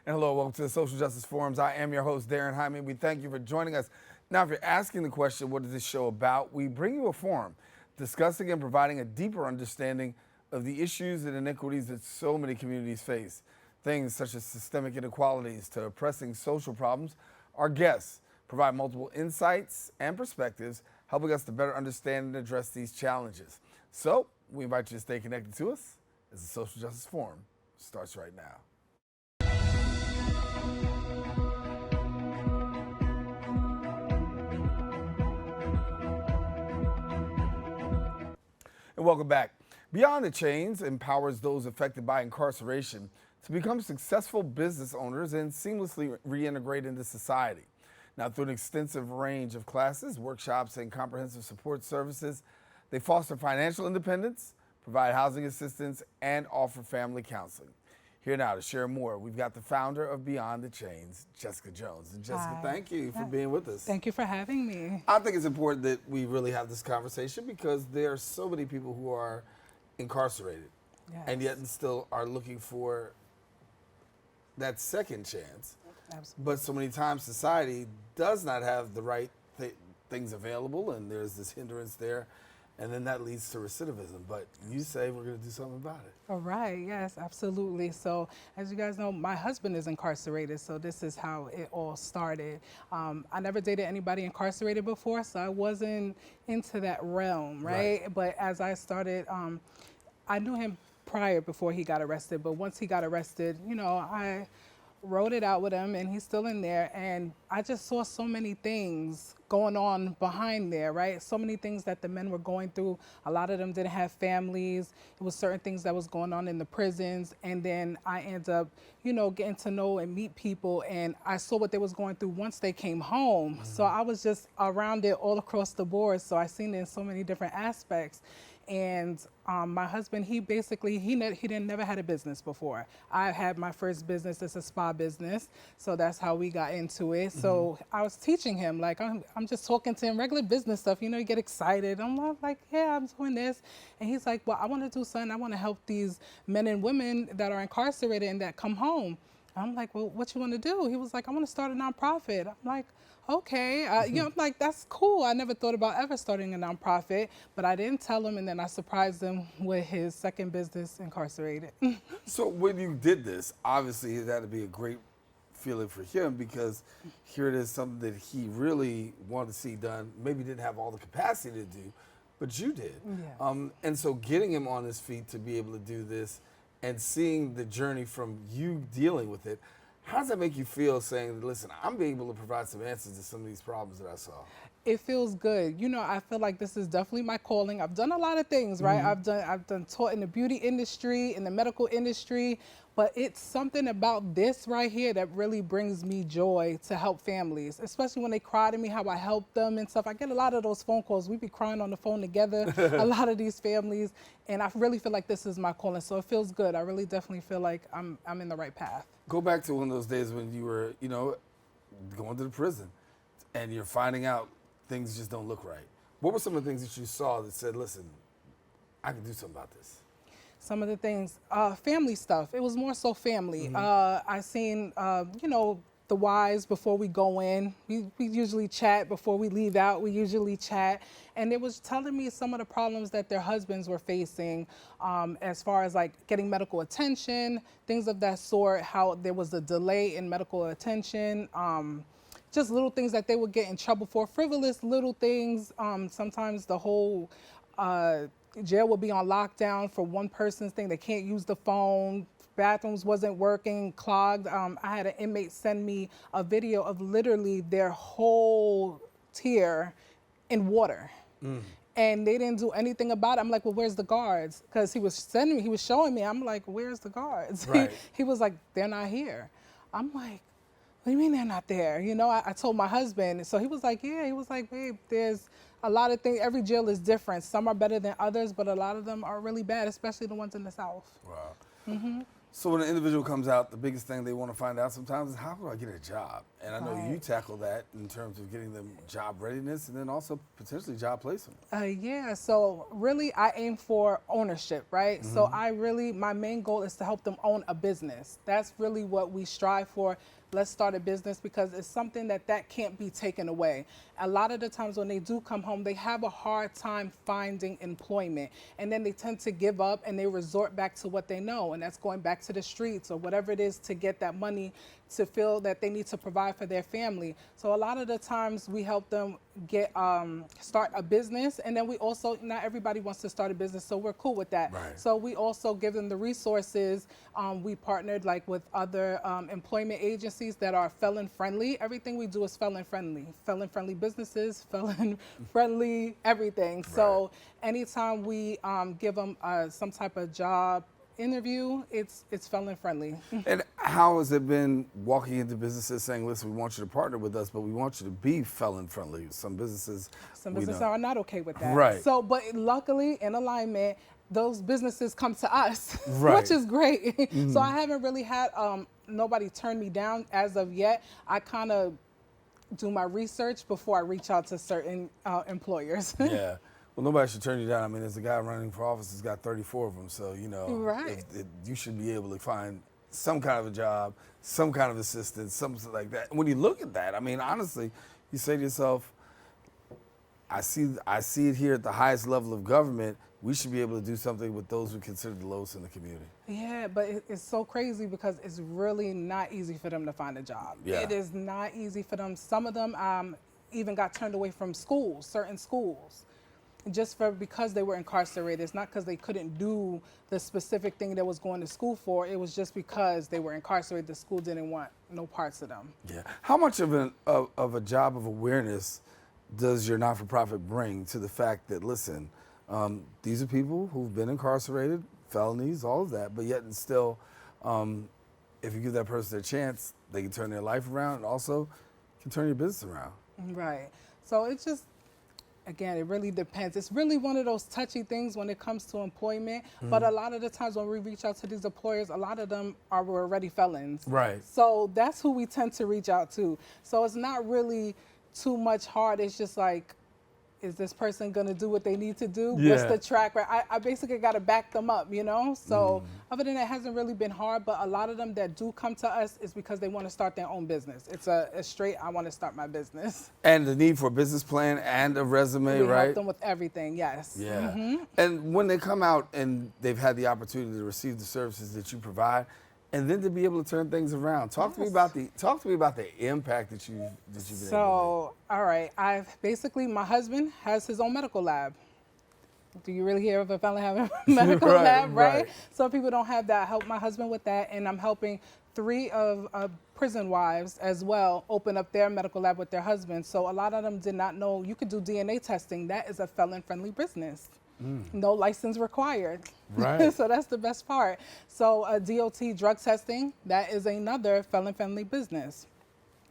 And hello, welcome to the Social Justice Forums. I am your host, Daren, Jaime. We thank you for joining us. Now, if you're asking the question, what is this show about? We bring you a forum discussing and providing a deeper understanding of the issues and inequities that so many communities face. Things such as systemic inequalities to pressing social problems. Our guests provide multiple insights and perspectives, helping us to better understand and address these challenges. So, we invite you to stay connected to us as the Social Justice Forum starts right now. And welcome back. Beyond the Chains empowers those affected by incarceration to become successful business owners and seamlessly reintegrate into society. Now, through an extensive range of classes, workshops, and comprehensive support services, they foster financial independence, provide housing assistance, and offer family counseling. Here now to share more, we've got the founder of Beyond the Chains, Jessica Jones. And Jessica, Hi. thank you for being with us. Thank you for having me. I think it's important that we really have this conversation because there are so many people who are incarcerated and yet still are looking for that second chance. Absolutely. But so many times society does not have the right things available, and there's this hindrance there. And then that leads to recidivism. But you say we're going to do something about it. All right. Yes, absolutely. So as you guys know, my husband is incarcerated. So this is how it all started. I never dated anybody incarcerated before, so I wasn't into that realm, right? But as I started, I knew him prior before he got arrested. But once he got arrested, you know, I wrote it out with him, and he's still in there. And I just saw so many things going on behind there, right? So many things that the men were going through. A lot of them didn't have families. It was certain things that was going on in the prisons. And then I ended up, you know, getting to know and meet people. And I saw what they was going through once they came home. So I was just around it all across the board. So I seen it in so many different aspects. And my husband, he didn't never had a business before. I had my first business, it's a spa business. So that's how we got into it. So I was teaching him, like, I'm just talking to him, regular business stuff, you know, you get excited. I'm like, yeah, I'm doing this. And he's like, well, I want to do something. I want to help these men and women that are incarcerated and that come home. I'm like, well, what you want to do? He was like, I want to start a nonprofit. I'm like, okay, you know, I'm like, that's cool. I never thought about ever starting a nonprofit, but I didn't tell him, and then I surprised him with his second business, incarcerated. So when you did this, obviously it had to be a great feeling for him because here it is, something that he really wanted to see done, maybe didn't have all the capacity to do, but you did. Yeah. And so getting him on his feet to be able to do this and seeing the journey from you dealing with it, how does that make you feel saying, listen, I'm being able to provide some answers to some of these problems that I saw? It feels good. You know, I feel like this is definitely my calling. I've done a lot of things, right? I've done taught in the beauty industry, in the medical industry, but it's something about this right here that really brings me joy to help families, especially when they cry to me how I help them and stuff. I get a lot of those phone calls. We be crying on the phone together, a lot of these families, and I really feel like this is my calling. So it feels good. I really definitely feel like I'm in the right path. Go back to one of those days when you were, you know, going to the prison and you're finding out things just don't look right. What were some of the things that you saw that said, listen, I can do something about this? Some of the things, family stuff. It was more so family. I seen, you know, the wives before we go in. We usually chat before we leave out. We usually chat. And it was telling me some of the problems that their husbands were facing as far as like getting medical attention, things of that sort, how there was a delay in medical attention. Just little things that they would get in trouble for, frivolous little things. Sometimes the whole jail will be on lockdown for one person's thing. They can't use the phone. Bathrooms wasn't working, clogged. I had an inmate send me a video of literally their whole tier in water. And they didn't do anything about it. I'm like, well, where's the guards? Because he was showing me. I'm like, where's the guards? Right. He was like, they're not here. I'm like, what do you mean they're not there? You know, I told my husband. So he was like, yeah. He was like, babe, there's a lot of things. Every jail is different. Some are better than others, but a lot of them are really bad, especially the ones in the South. Wow. So when an individual comes out, the biggest thing they want to find out sometimes is, how do I get a job? And I know you tackle that in terms of getting them job readiness and then also potentially job placement. Yeah, so really I aim for ownership, right? So my main goal is to help them own a business. That's really what we strive for. Let's start a business, because it's something that can't be taken away. A lot of the times when they do come home, they have a hard time finding employment, and then they tend to give up and they resort back to what they know, and that's going back to the streets or whatever it is to get that money to feel that they need to provide for their family. So a lot of the times we help them get start a business, and then we also, not everybody wants to start a business, so we're cool with that. Right. So we also give them the resources. We partnered like with other employment agencies that are felon friendly. Everything we do is felon friendly businesses, felon friendly everything. Right. So anytime we give them some type of job interview, it's felon friendly. And how has it been walking into businesses saying, listen, we want you to partner with us, but we want you to be felon friendly? Some businesses are not okay with that. Right. So, but luckily, in alignment, those businesses come to us, right. which is great. Mm-hmm. So I haven't really had nobody turn me down as of yet. I kind of do my research before I reach out to certain employers. Yeah. Well, nobody should turn you down. I mean, there's a guy running for office who's got 34 of them. So, you know, right. You should be able to find some kind of a job, some kind of assistance, something like that. When you look at that, I mean, honestly, you say to yourself, I see it here at the highest level of government. We should be able to do something with those who consider the lowest in the community. Yeah, but it's so crazy because it's really not easy for them to find a job. Yeah. It is not easy for them. Some of them even got turned away from schools, certain schools, just because they were incarcerated. It's not because they couldn't do the specific thing they was going to school for. It was just because they were incarcerated. The school didn't want no parts of them. Yeah. How much of a job of awareness does your not-for-profit bring to the fact that, listen, these are people who've been incarcerated, felonies, all of that, but yet and still, if you give that person a chance, they can turn their life around and also can turn your business around. Right. So it's just, again, it really depends. It's really one of those touchy things when it comes to employment. Mm-hmm. But a lot of the times when we reach out to these employers, a lot of them were already felons. Right. So that's who we tend to reach out to. So it's not really too much hard. It's just like, is this person going to do what they need to do? Yeah. What's the track record? I basically got to back them up, you know? So other than that, it hasn't really been hard, but a lot of them that do come to us is because they want to start their own business. It's a straight, I want to start my business. And the need for a business plan and a resume, we right? help them with everything, yes. Yeah. Mm-hmm. And when they come out and they've had the opportunity to receive the services that you provide, and then to be able to turn things around, talk to me about the impact that you've been able to make. So, all right, my husband has his own medical lab. Do you really hear of a felon having a medical lab, right? Some people don't have that. I help my husband with that, and I'm helping 3 of prison wives as well open up their medical lab with their husbands. So a lot of them did not know you could do DNA testing. That is a felon-friendly business. No license required. Right. So that's the best part. So DOT drug testing, that is another felon-friendly business.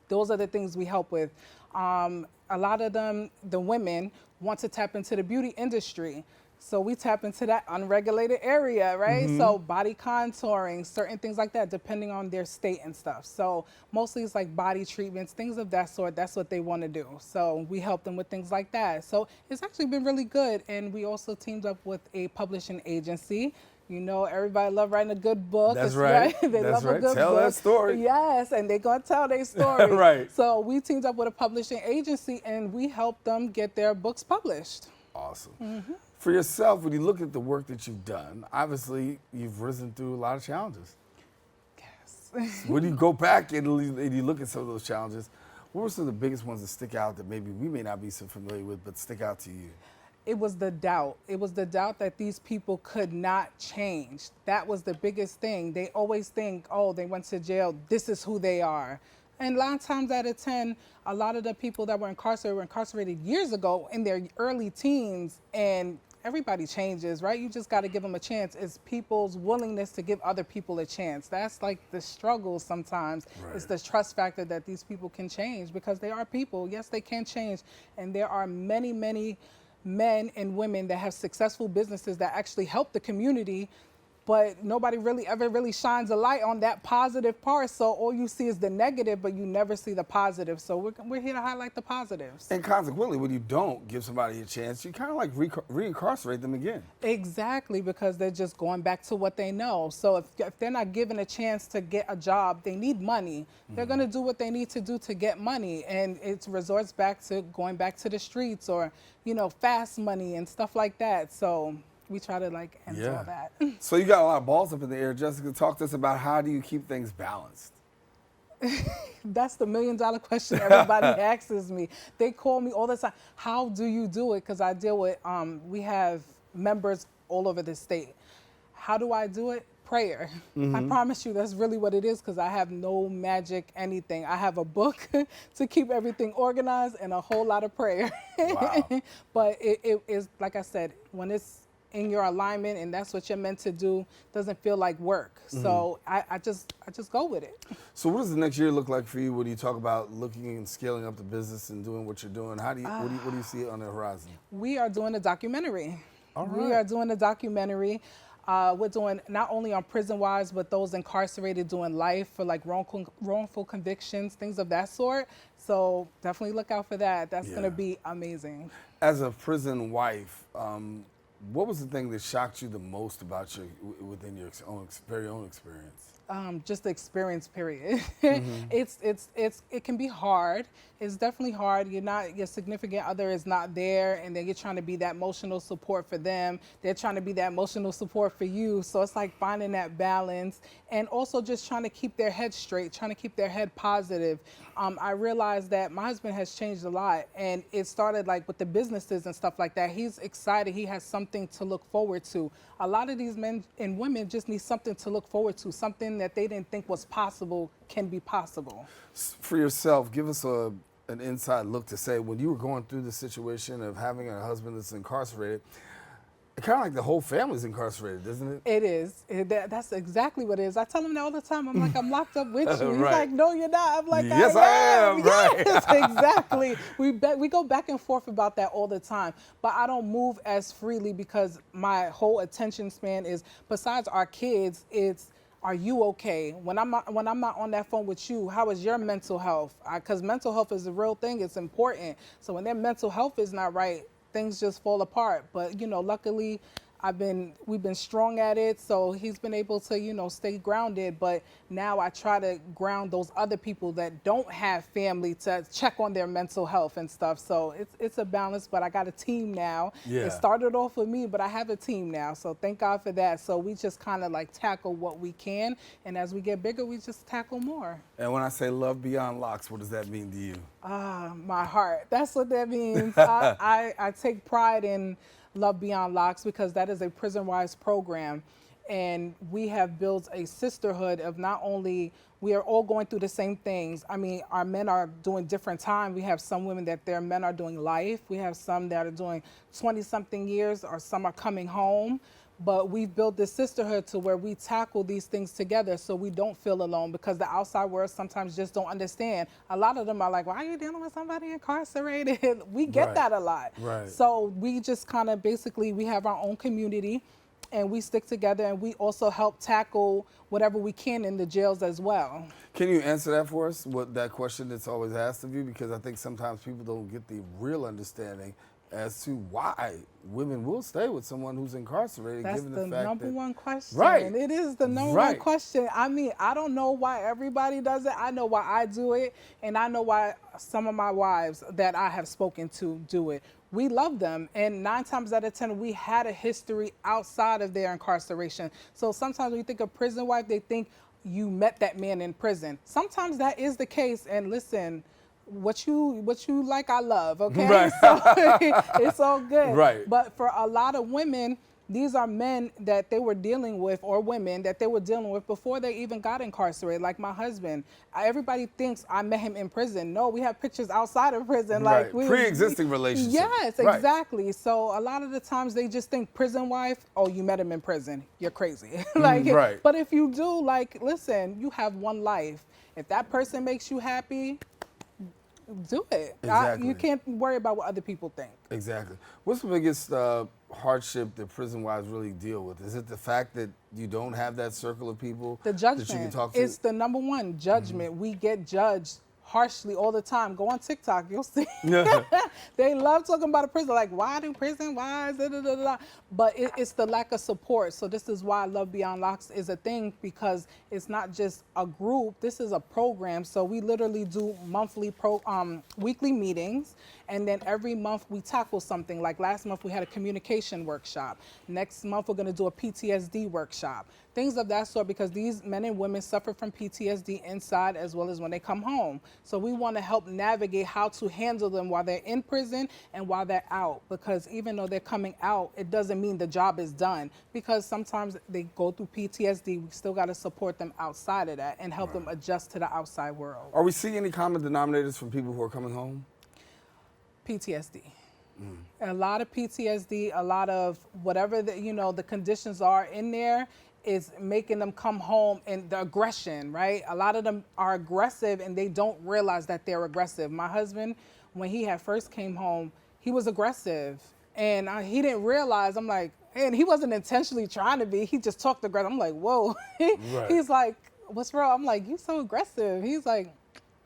Those are the things we help with. A lot of them, the women, want to tap into the beauty industry. So we tap into that unregulated area, right? Mm-hmm. So body contouring, certain things like that, depending on their state and stuff. So mostly it's like body treatments, things of that sort. That's what they want to do. So we help them with things like that. So it's actually been really good. And we also teamed up with a publishing agency. You know, everybody love writing a good book. That's right. They That's love right. a good Tell book. that story. Yes, and they're going to tell their story. Right. So we teamed up with a publishing agency, and we helped them get their books published. Awesome. Mm-hmm. For yourself, when you look at the work that you've done, obviously you've risen through a lot of challenges. Yes. When you go back and you look at some of those challenges, what were some of the biggest ones that stick out that maybe we may not be so familiar with, but stick out to you? It was the doubt. It was the doubt that these people could not change. That was the biggest thing. They always think, oh, they went to jail, this is who they are. And 9 times out of 10, a lot of the people that were incarcerated years ago in their early teens, and everybody changes, right? You just got to give them a chance. It's people's willingness to give other people a chance. That's like the struggle sometimes. Right. It's the trust factor that these people can change because they are people. Yes, they can change. And there are many, many men and women that have successful businesses that actually help the community but nobody really ever really shines a light on that positive part. So all you see is the negative, but you never see the positive. So we're here to highlight the positives. And consequently, when you don't give somebody a chance, you kind of like reincarcerate them again. Exactly, because they're just going back to what they know. So if they're not given a chance to get a job, they need money. They're going to do what they need to do to get money. And it resorts back to going back to the streets or, fast money and stuff like that. So we try to end all that. So you got a lot of balls up in the air. Jessica, talk to us about how do you keep things balanced? That's the $1 million question everybody asks me. They call me all the time. How do you do it? Because I deal with, we have members all over the state. How do I do it? Prayer. I promise you that's really what it is, because I have no magic anything. I have a book to keep everything organized and a whole lot of prayer. Wow. But it is, like I said, when it's in your alignment and that's what you're meant to do, doesn't feel like work. So I just go with it. So what does the next year look like for you when you talk about looking and scaling up the business and doing what you're doing? What do you see on the horizon? We are doing a documentary. All right. We are doing a documentary. We're doing not only on prison wives, but those incarcerated doing life for wrongful convictions, things of that sort. So definitely look out for that. That's going to be amazing. As a prison wife, what was the thing that shocked you the most about within your very own experience? Just the experience period. It can be hard. It's definitely hard. Your significant other is not there, and then you're trying to be that emotional support for them. They're trying to be that emotional support for you. So it's like finding that balance, and also just trying to keep their head straight, trying to keep their head positive. I realized that my husband has changed a lot, and it started with the businesses and stuff like that. He's excited. He has something to look forward to. A lot of these men and women just need something to look forward to, something that they didn't think was possible can be possible. For yourself, give us an inside look to say, when you were going through the situation of having a husband that's incarcerated, kind of like the whole family's incarcerated, isn't it? It is. That's exactly what it is. I tell him that all the time. I'm like, I'm locked up with you. He's Right. like, no, you're not. I'm like, yes, I am. Yes, Right. exactly. We go back and forth about that all the time. But I don't move as freely because my whole attention span is, besides our kids, it's, are you okay? When I'm not on that phone with you, how is your mental health? Because mental health is a real thing. It's important. So when their mental health is not right, things just fall apart. But luckily, we've been strong at it. So he's been able to stay grounded. But now I try to ground those other people that don't have family to check on their mental health and stuff. So it's a balance. But I got a team now. Yeah. It started off with me, but I have a team now. So thank God for that. So we just kind of tackle what we can, and as we get bigger, we just tackle more. And when I say love beyond locks, what does that mean to you? My heart. That's what that means. I take pride in Love Beyond Locks because that is a prison wives program, and we have built a sisterhood of not only we are all going through the same things. I mean, our men are doing different time. We have some women that their men are doing life. We have some that are doing 20-something years, or some are coming home. But we've built this sisterhood to where we tackle these things together so we don't feel alone, because the outside world sometimes just don't understand. A lot of them are like, why are you dealing with somebody incarcerated? We get Right. that a lot. Right. So we just kind of basically, we have our own community and we stick together, and we also help tackle whatever we can in the jails as well. Can you answer that for us, that question that's always asked of you? Because I think sometimes people don't get the real understanding as to why women will stay with someone who's incarcerated. That's given the fact number that, one question. Right. It is the number Right. one question. I mean, I don't know why everybody does it. I know why I do it, and I know why some of my wives that I have spoken to do it. We love them, and 9 times out of 10, we had a history outside of their incarceration. So sometimes when you think of prison wife, they think you met that man in prison. Sometimes that is the case, and listen, what you like, I love, okay? Right. So it's all good. Right. But for a lot of women, these are men that they were dealing with, or women that they were dealing with before they even got incarcerated, like my husband. Everybody thinks I met him in prison. No, we have pictures outside of prison. Right. Pre-existing relationship. Yes, Right. exactly. So a lot of the times they just think prison wife, oh, you met him in prison, you're crazy. Right. But if you do, listen, you have one life. If that person makes you happy, do it. Exactly. You can't worry about what other people think. Exactly. What's the biggest hardship that prison wives really deal with? Is it the fact that you don't have that circle of people The judgment. that you can talk to? It's the number one judgment. We get judged harshly all the time. Go on TikTok, you'll see. They love talking about a prison. Like, why do prison? Why is it? Da, da, da, da. But it's the lack of support. So this is why Love Beyond Locks is a thing, because it's not just a group. This is a program. So we literally do weekly meetings, and then every month we tackle something. Like last month we had a communication workshop. Next month we're going to do a PTSD workshop. Things of that sort, because these men and women suffer from PTSD inside as well as when they come home. So we want to help navigate how to handle them while they're in prison and while they're out. Because even though they're coming out, it doesn't mean the job is done. Because sometimes they go through PTSD, we still got to support them outside of that and help them adjust to the outside world. Are we seeing any common denominators from people who are coming home? PTSD. A lot of PTSD, a lot of whatever the conditions are in there is making them come home, and the aggression, right? A lot of them are aggressive and they don't realize that they're aggressive. My husband, when he had first came home, he was aggressive and he didn't realize. I'm like, and he wasn't intentionally trying to be, he just talked aggressive. I'm like, whoa. He's like, what's wrong? I'm like, you so aggressive. He's like,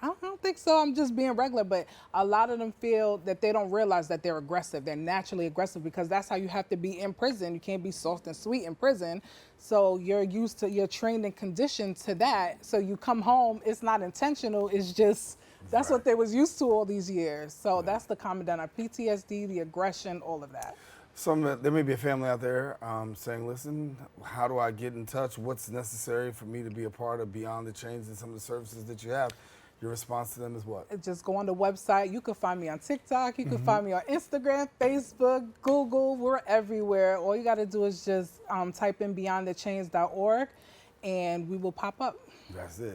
I don't think so. I'm just being regular. But a lot of them feel that they don't realize that they're aggressive. They're naturally aggressive because that's how you have to be in prison. You can't be soft and sweet in prison. So you're trained and conditioned to that. So you come home, it's not intentional. It's just, that's what they was used to all these years. So that's the common denominator, PTSD, the aggression, all of that. There may be a family out there saying, listen, how do I get in touch? What's necessary for me to be a part of Beyond the Chains and some of the services that you have? Your response to them is what? Just go on the website. You can find me on TikTok. You can find me on Instagram, Facebook, Google. We're everywhere. All you got to do is just type in beyondthechains.org and we will pop up. That's it.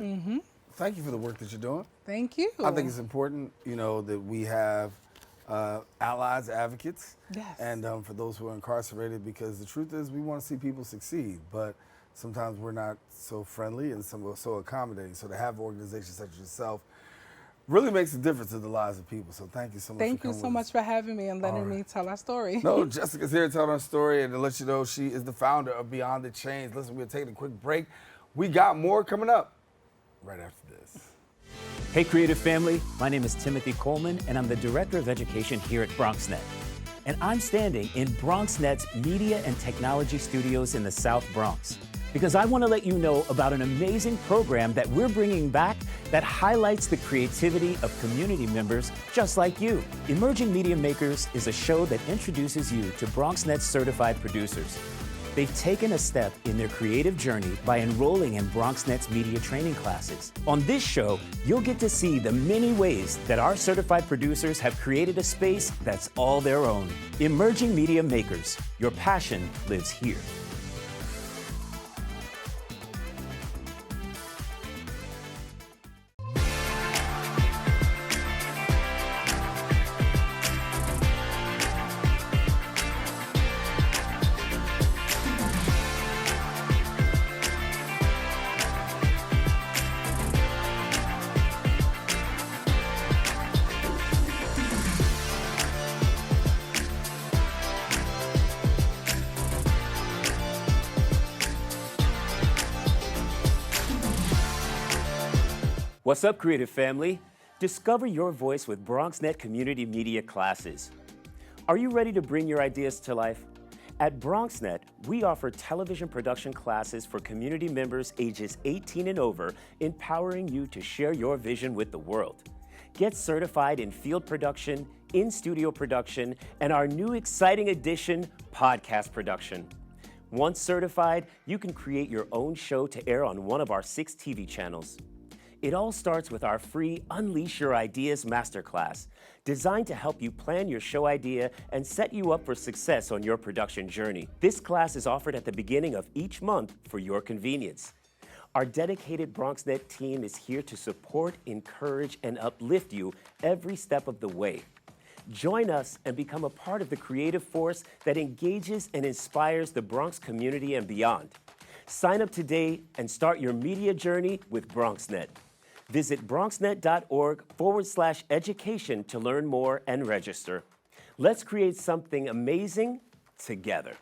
Thank you for the work that you're doing. Thank you. I think it's important, that we have allies, advocates. Yes. And for those who are incarcerated, because the truth is we want to see people succeed, but sometimes we're not so friendly and so accommodating. So to have organizations such as yourself really makes a difference in the lives of people. So thank you so much for coming. Thank you so much for having me and letting me tell our story. No, Jessica's here to tell our story and to let you know she is the founder of Beyond the Chains. Listen, we're taking a quick break. We got more coming up right after this. Hey, creative family. My name is Timothy Coleman, and I'm the Director of Education here at BronxNet. And I'm standing in BronxNet's Media and Technology Studios in the South Bronx, because I want to let you know about an amazing program that we're bringing back that highlights the creativity of community members just like you. Emerging Media Makers is a show that introduces you to BronxNet's certified producers. They've taken a step in their creative journey by enrolling in BronxNet's media training classes. On this show, you'll get to see the many ways that our certified producers have created a space that's all their own. Emerging Media Makers, your passion lives here. What's up, creative family? Discover your voice with BronxNet Community Media classes. Are you ready to bring your ideas to life? At BronxNet, we offer television production classes for community members ages 18 and over, empowering you to share your vision with the world. Get certified in field production, in-studio production, and our new exciting addition, podcast production. Once certified, you can create your own show to air on one of our 6 TV channels. It all starts with our free Unleash Your Ideas Masterclass, designed to help you plan your show idea and set you up for success on your production journey. This class is offered at the beginning of each month for your convenience. Our dedicated BronxNet team is here to support, encourage, and uplift you every step of the way. Join us and become a part of the creative force that engages and inspires the Bronx community and beyond. Sign up today and start your media journey with BronxNet. Visit bronxnet.org/education to learn more and register. Let's create something amazing together.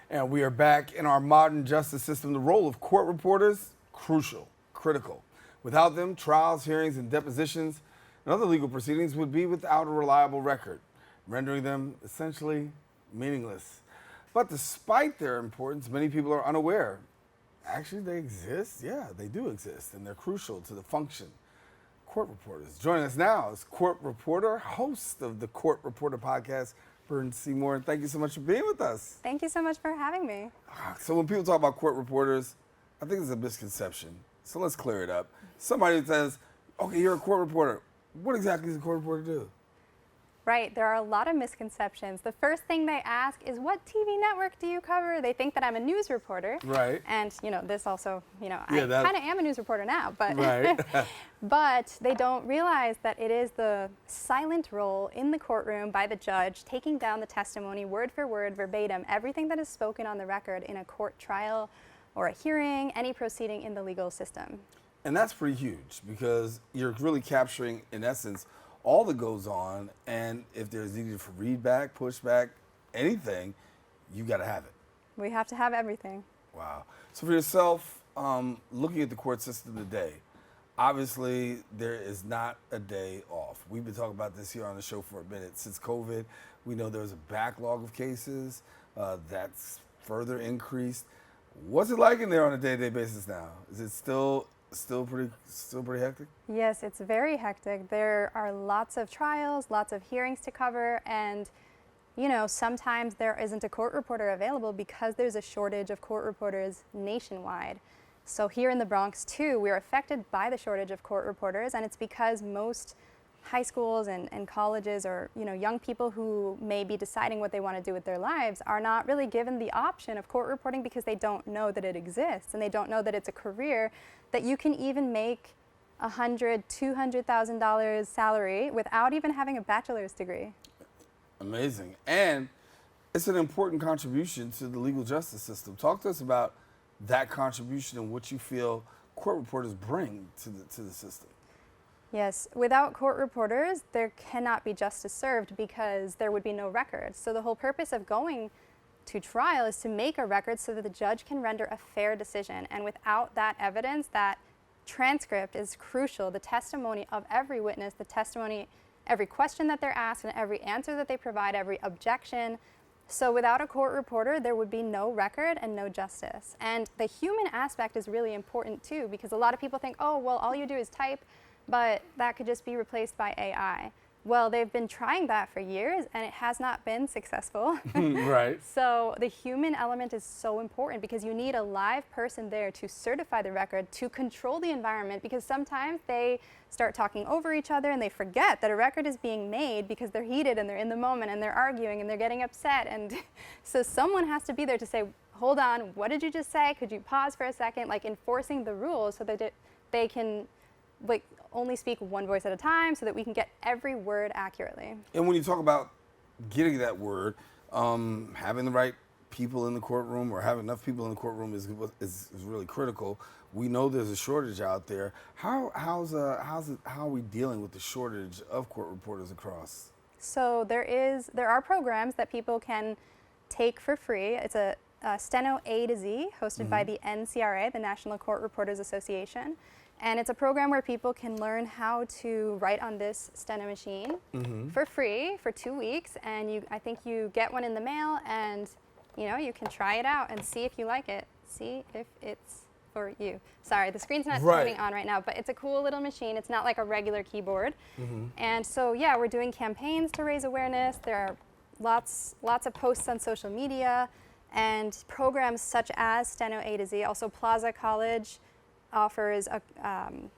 And we are back in our modern justice system. The role of court reporters, crucial, critical. Without them, trials, hearings, and depositions and other legal proceedings would be without a reliable record, rendering them essentially meaningless. But despite their importance, many people are unaware. Actually, they exist. Yeah, they do exist, and they're crucial to the function. Court reporters. Joining us now is court reporter, host of the Court Reporter podcast, Brynn Seymour. Thank you so much for being with us. Thank you so much for having me. So when people talk about court reporters, I think it's a misconception. So let's clear it up. Somebody says, okay, you're a court reporter. What exactly does a court reporter do? Right, there are a lot of misconceptions. The first thing they ask is, what TV network do you cover? They think that I'm a news reporter. Right. And, this also, Yeah, I kind of am a news reporter now, but, Right. but they don't realize that it is the silent role in the courtroom by the judge, taking down the testimony word for word, verbatim, everything that is spoken on the record in a court trial or a hearing, any proceeding in the legal system. And that's pretty huge because you're really capturing, in essence, all that goes on, and if there's needed for readback, pushback, anything, you got to have it. We have to have everything. Wow. So for yourself, looking at the court system today, obviously there is not a day off. We've been talking about this here on the show for a minute. Since COVID, we know there's a backlog of cases that's further increased. What's it like in there on a day-to-day basis now? Is it still pretty hectic? Yes, it's very hectic. There are lots of trials, lots of hearings to cover, and sometimes there isn't a court reporter available because there's a shortage of court reporters nationwide. So here in the Bronx too, we're affected by the shortage of court reporters, and it's because most high schools and colleges or young people who may be deciding what they want to do with their lives are not really given the option of court reporting because they don't know that it exists, and they don't know that it's a career that you can even make $100,000, $200,000 salary without even having a bachelor's degree. Amazing. And it's an important contribution to the legal justice system. Talk to us about that contribution and what you feel court reporters bring to the system. Yes, without court reporters, there cannot be justice served because there would be no record. So the whole purpose of going to trial is to make a record so that the judge can render a fair decision. And without that evidence, that transcript is crucial. The testimony of every witness, the testimony, every question that they're asked and every answer that they provide, every objection. So without a court reporter, there would be no record and no justice. And the human aspect is really important too, because a lot of people think, oh, well, all you do is type, but that could just be replaced by AI. Well, they've been trying that for years, and it has not been successful. Right. So the human element is so important because you need a live person there to certify the record, to control the environment, because sometimes they start talking over each other and they forget that a record is being made because they're heated and they're in the moment and they're arguing and they're getting upset. And so someone has to be there to say, hold on, what did you just say? Could you pause for a second? Like enforcing the rules so that they can only speak one voice at a time so that we can get every word accurately. And when you talk about getting that word, having the right people in the courtroom or having enough people in the courtroom is really critical. We know there's a shortage out there. How are we dealing with the shortage of court reporters across? So there are programs that people can take for free. It's a Steno A to Z hosted by the NCRA, the National Court Reporters Association. And it's a program where people can learn how to write on this steno machine for free for 2 weeks. And I think you get one in the mail, and you can try it out and see if you like it. See if it's for you. Sorry, the screen's not turning on right now, but it's a cool little machine. It's not like a regular keyboard. And so yeah, we're doing campaigns to raise awareness. There are lots of posts on social media and programs such as Steno A to Z. Also, Plaza College offers an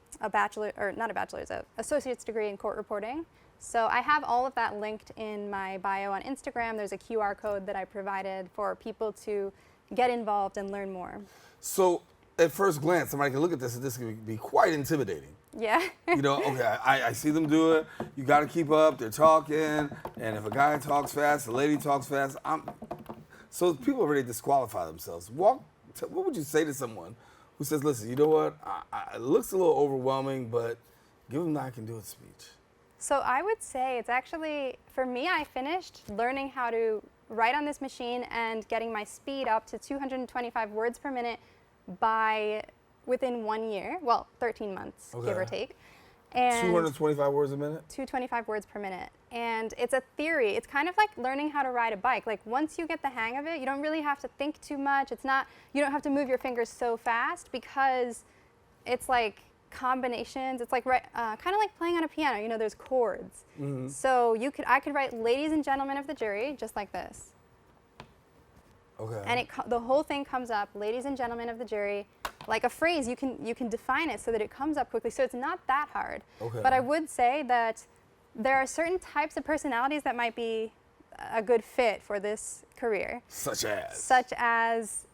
associate's degree in court reporting. So I have all of that linked in my bio on Instagram. There's a QR code that I provided for people to get involved and learn more. So at first glance, somebody can look at this and this can be quite intimidating. Yeah. You know, okay, I see them do it. You got to keep up. They're talking, and if a guy talks fast, a lady talks fast, so people already disqualify themselves. What would you say to someone who says, "Listen, you know what? It looks a little overwhelming, but give them the I can do it speech." So I would say it's actually, for me, I finished learning how to write on this machine and getting my speed up to 225 words per minute within 1 year, well, 13 months, give or take. And 225 words a minute? 225 words per minute. And it's a theory. It's kind of like learning how to ride a bike. Like once you get the hang of it, you don't really have to think too much. You don't have to move your fingers so fast because it's like combinations. It's like kind of like playing on a piano. You know, there's chords. Mm-hmm. So I could write "Ladies and Gentlemen of the Jury" just like this. Okay. And the whole thing comes up, "Ladies and Gentlemen of the Jury," like a phrase. You can define it so that it comes up quickly. So it's not that hard. Okay. But I would say that there are certain types of personalities that might be a good fit for this career. Such as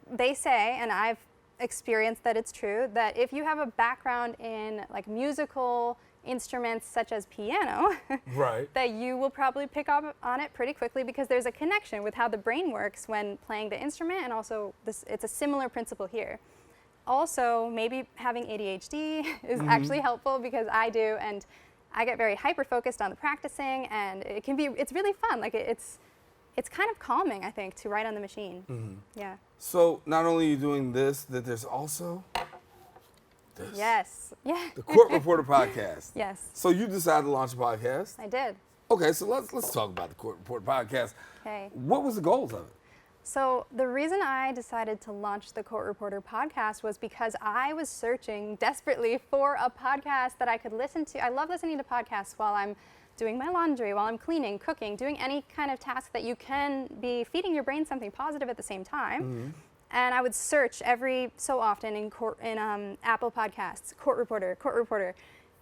they say, and I've experienced that it's true, that if you have a background in like musical instruments such as piano, right, that you will probably pick up on it pretty quickly because there's a connection with how the brain works when playing the instrument, and also it's a similar principle here. Also, maybe having ADHD is actually helpful because I do, and I get very hyper-focused on the practicing, and it's really fun. Like it's kind of calming, I think, to write on the machine. Mm-hmm. Yeah. So not only are you doing this, that there's also this. Yes. Yeah. The Court Reporter podcast. Yes. So you decided to launch a podcast. I did. Okay, so let's talk about the Court Reporter podcast. Okay. What was the goals of it? So the reason I decided to launch the Court Reporter podcast was because I was searching desperately for a podcast that I could listen to. I love listening to podcasts while I'm doing my laundry, while I'm cleaning, cooking, doing any kind of task that you can be feeding your brain something positive at the same time. Mm-hmm. And I would search every so often in Apple Podcasts, Court Reporter,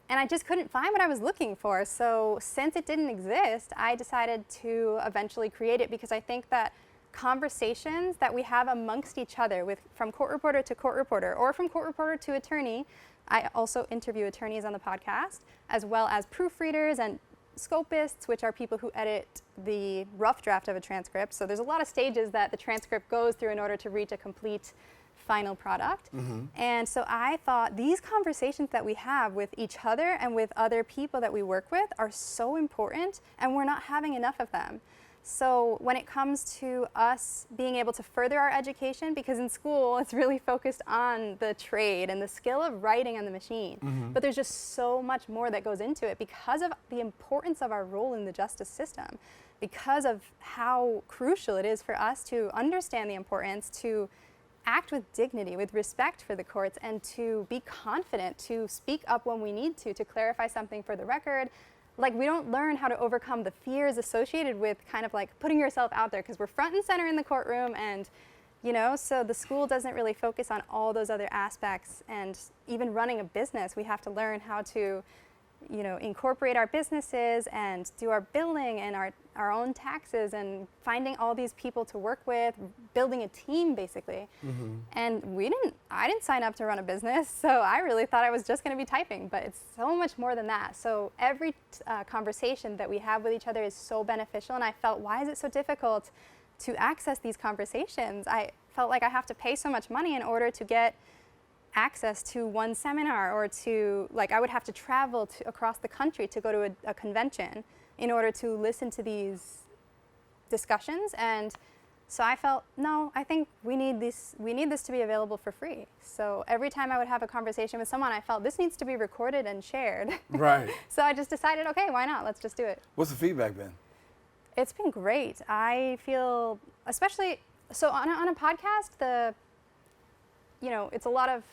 and I just couldn't find what I was looking for. So since it didn't exist, I decided to eventually create it because I think that conversations that we have amongst each other from court reporter to court reporter or from court reporter to attorney, I also interview attorneys on the podcast, as well as proofreaders and scopists, which are people who edit the rough draft of a transcript. So there's a lot of stages that the transcript goes through in order to reach a complete final product. Mm-hmm. And so I thought these conversations that we have with each other and with other people that we work with are so important, and we're not having enough of them. So when it comes to us being able to further our education, because in school it's really focused on the trade and the skill of writing on the machine, but there's just so much more that goes into it because of the importance of our role in the justice system, because of how crucial it is for us to understand the importance, to act with dignity, with respect for the courts, and to be confident to speak up when we need to clarify something for the record. Like, we don't learn how to overcome the fears associated with kind of like putting yourself out there because we're front and center in the courtroom, and so the school doesn't really focus on all those other aspects. And even running a business, we have to learn how to incorporate our businesses and do our billing and our own taxes and finding all these people to work with, building a team basically. Mm-hmm. And I didn't sign up to run a business, so I really thought I was just going to be typing, but it's so much more than that. So every conversation that we have with each other is so beneficial, and I felt, why is it so difficult to access these conversations? I felt like I have to pay so much money in order to get access to one seminar, or I would have to travel across the country to go to a convention in order to listen to these discussions. And so I felt, no, I think we need this to be available for free. So every time I would have a conversation with someone, I felt this needs to be recorded and shared. Right. So I just decided, okay, why not? Let's just do it. What's the feedback been? It's been great. I feel, especially, so on a podcast, it's a lot of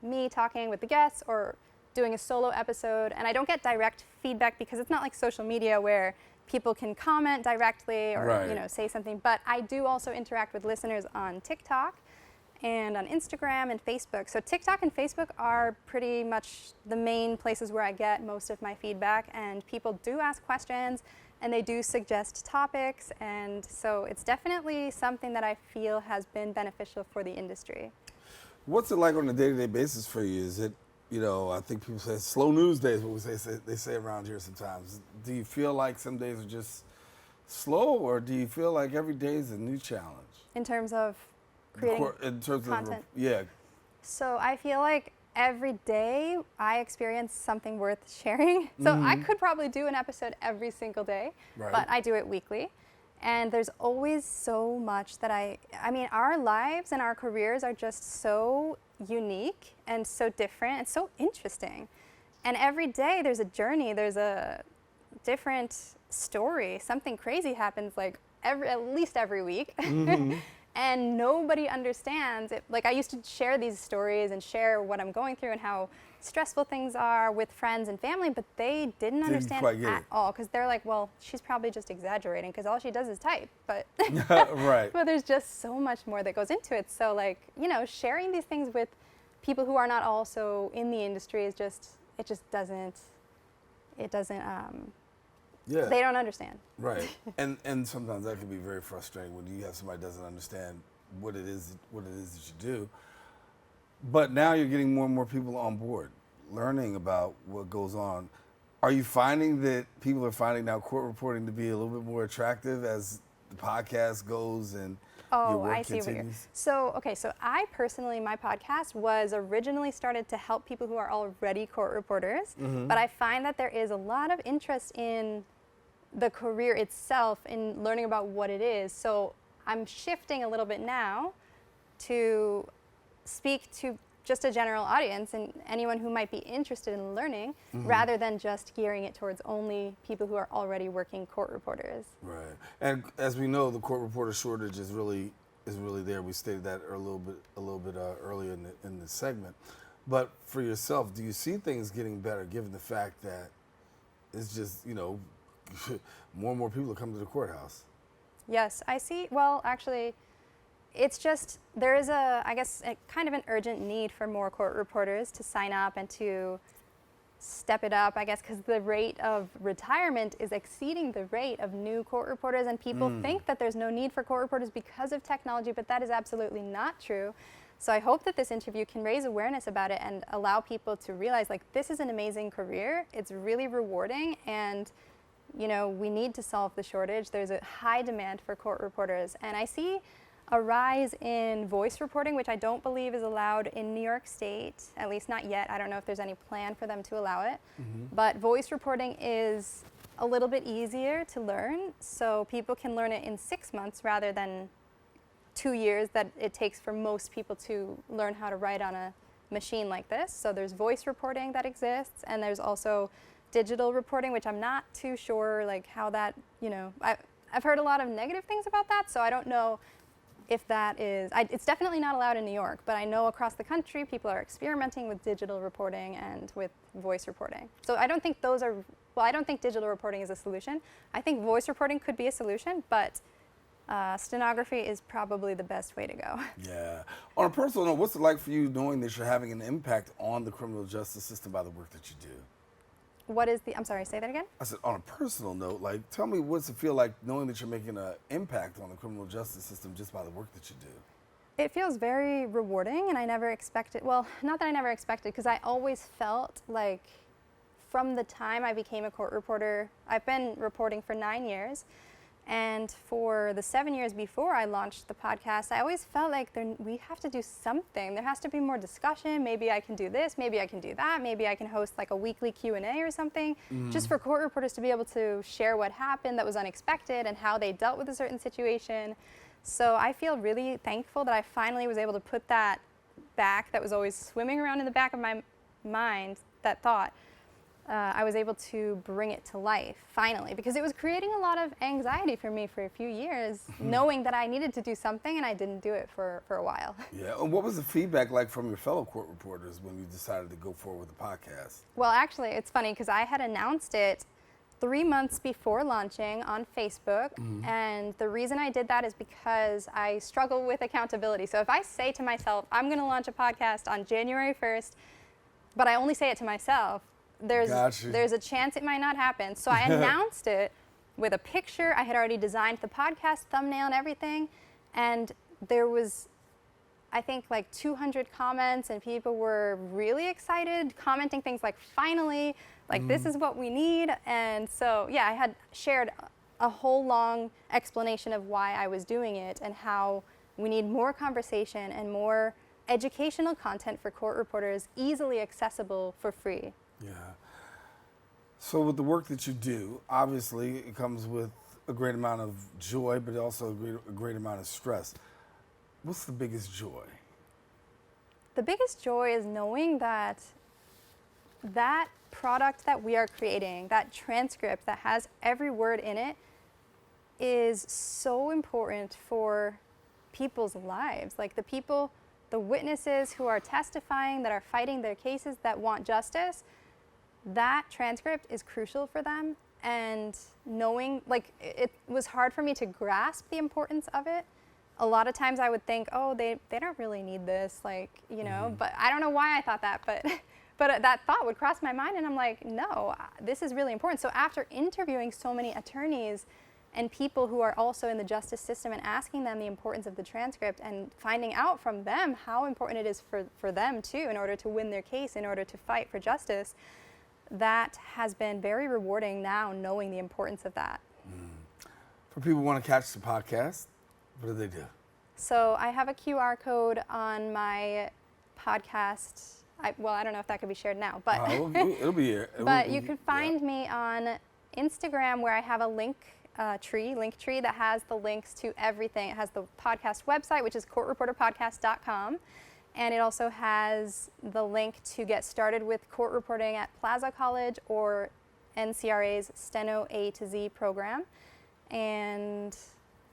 me talking with the guests or doing a solo episode, and I don't get direct feedback because it's not like social media where people can comment directly or say something. But I do also interact with listeners on TikTok and on Instagram and Facebook. So TikTok and Facebook are pretty much the main places where I get most of my feedback, and people do ask questions and they do suggest topics, and so it's definitely something that I feel has been beneficial for the industry. What's it like on a day-to-day basis for you? Is it, I think people say slow news days, what they say around here sometimes. Do you feel like some days are just slow, or do you feel like every day is a new challenge? In terms of creating content? Yeah. So I feel like every day I experience something worth sharing. So I could probably do an episode every single day, but I do it weekly. And there's always so much that I mean, our lives and our careers are just so unique and so different and so interesting. And every day there's a journey, there's a different story. Something crazy happens like at least every week. And nobody understands it. Like, I used to share these stories and share what I'm going through and how stressful things are with friends and family, but they didn't understand at all, because they're like, well, she's probably just exaggerating because all she does is type. But right. But there's just so much more that goes into it. So, like, sharing these things with people who are not also in the industry is just, it doesn't Yeah. They don't understand. Right. and sometimes that can be very frustrating when you have somebody that doesn't understand what it is that you do. But now you're getting more and more people on board, learning about what goes on. Are you finding that people are finding now court reporting to be a little bit more attractive as the podcast goes and your work continues? So I personally, my podcast was originally started to help people who are already court reporters, but I find that there is a lot of interest in the career itself, in learning about what it is. So I'm shifting a little bit now to speak to just a general audience and anyone who might be interested in learning, rather than just gearing it towards only people who are already working court reporters. Right. And as we know, the court reporter shortage is really there. We stated that a little bit earlier in the segment. But for yourself, do you see things getting better given the fact that it's just, more and more people are coming to the courthouse? Yes, I see. Well, actually, it's just, there is a kind of an urgent need for more court reporters to sign up and to step it up, I guess, because the rate of retirement is exceeding the rate of new court reporters, and people think that there's no need for court reporters because of technology, but that is absolutely not true. So I hope that this interview can raise awareness about it and allow people to realize, like, this is an amazing career. It's really rewarding, and we need to solve the shortage. There's a high demand for court reporters, and I see a rise in voice reporting, which I don't believe is allowed in New York State, at least not yet. I don't know if there's any plan for them to allow it. But voice reporting is a little bit easier to learn, so people can learn it in 6 months rather than 2 years that it takes for most people to learn how to write on a machine like this. So there's voice reporting that exists, and there's also digital reporting, which I'm not too sure like how that, I've heard a lot of negative things about that, so I don't know if that is, it's definitely not allowed in New York, but I know across the country people are experimenting with digital reporting and with voice reporting. So I don't think I don't think digital reporting is a solution. I think voice reporting could be a solution, but stenography is probably the best way to go. Yeah. On a personal note, what's it like for you knowing that you're having an impact on the criminal justice system by the work that you do? I'm sorry, say that again? I said, on a personal note, tell me what's it feel like knowing that you're making an impact on the criminal justice system just by the work that you do? It feels very rewarding, and I never expected, well, not that I never expected, because I always felt like from the time I became a court reporter, I've been reporting for 9 years, and for the 7 years before I launched the podcast, I always felt like we have to do something. There has to be more discussion. Maybe I can do this, maybe I can do that, maybe I can host like a weekly Q&A or something, just for court reporters to be able to share what happened that was unexpected and how they dealt with a certain situation. So I feel really thankful that I finally was able to put that back, that was always swimming around in the back of my mind, that thought. I was able to bring it to life, finally, because it was creating a lot of anxiety for me for a few years, knowing that I needed to do something and I didn't do it for a while. Yeah, and what was the feedback like from your fellow court reporters when you decided to go forward with the podcast? Well, actually, it's funny because I had announced it 3 months before launching on Facebook, and the reason I did that is because I struggle with accountability. So if I say to myself, I'm going to launch a podcast on January 1st, but I only say it to myself, there's a chance it might not happen. So I announced it with a picture. I had already designed the podcast thumbnail and everything, and there was I think like 200 comments, and people were really excited, commenting things like, finally, like this is what we need. And so, yeah, I had shared a whole long explanation of why I was doing it and how we need more conversation and more educational content for court reporters, easily accessible for free. Yeah. So with the work that you do, obviously it comes with a great amount of joy, but also a great amount of stress. What's the biggest joy? The biggest joy is knowing that that product that we are creating, that transcript that has every word in it, is so important for people's lives. Like the people, the witnesses who are testifying, that are fighting their cases, that want justice, that transcript is crucial for them. And knowing, like, it was hard for me to grasp the importance of it. A lot of times I would think, oh, they don't really need this, like, you know, but I don't know why I thought that, but that thought would cross my mind, and I'm like, no, this is really important. So after interviewing so many attorneys and people who are also in the justice system and asking them the importance of the transcript and finding out from them how important it is for them too, in order to win their case, in order to fight for justice, that has been very rewarding now, knowing the importance of that. For people who want to catch the podcast, what do they do? So I have a QR code on my podcast. I don't know if that could be shared now, but it'll be here. But you could find me on Instagram, where I have a link tree that has the links to everything. It has the podcast website, which is courtreporterpodcast.com. And it also has the link to get started with court reporting at Plaza College or NCRA's Steno A to Z program. And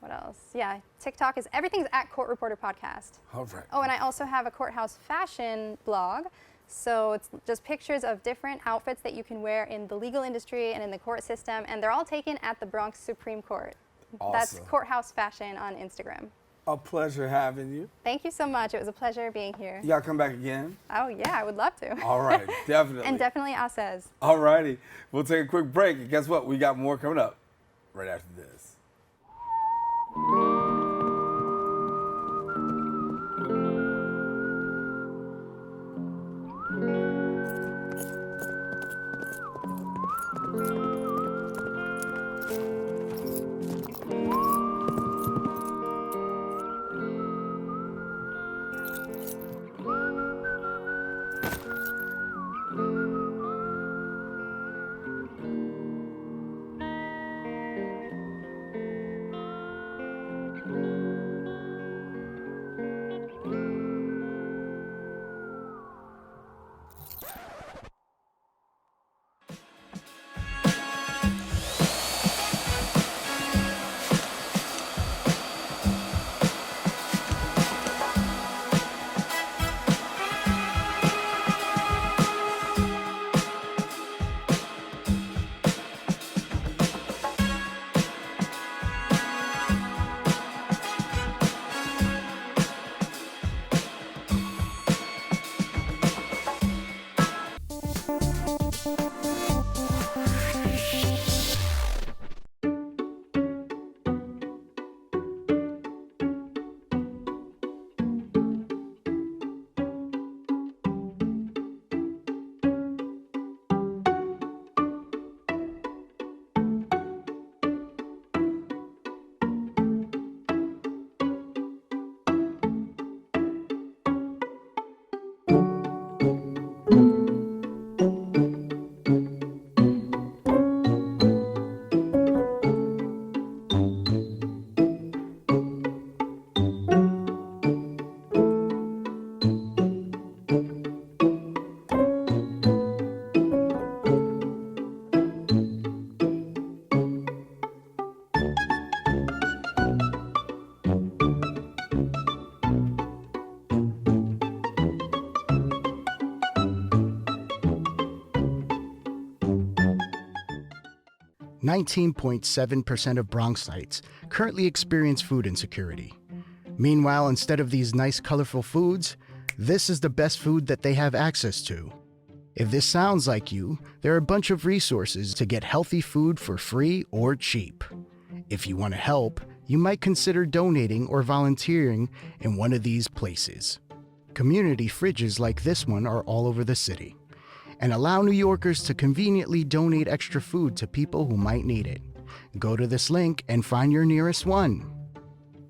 what else? Yeah, TikTok is, everything's at Court Reporter Podcast. All right. Oh, and I also have a courthouse fashion blog. So it's just pictures of different outfits that you can wear in the legal industry and in the court system. And they're all taken at the Bronx Supreme Court. Awesome. That's Courthouse Fashion on Instagram. A pleasure having you. Thank you so much. It was a pleasure being here. You gotta come back again. Oh, yeah, I would love to. All right, definitely. And definitely Asez. All righty. We'll take a quick break, and guess what? We got more coming up right after this. .7% of Bronxites currently experience food insecurity. Meanwhile, instead of these nice, colorful foods, this is the best food that they have access to. If this sounds like you, there are a bunch of resources to get healthy food for free or cheap. If you want to help, you might consider donating or volunteering in one of these places. Community fridges like this one are all over the city and allow New Yorkers to conveniently donate extra food to people who might need it. Go to this link and find your nearest one.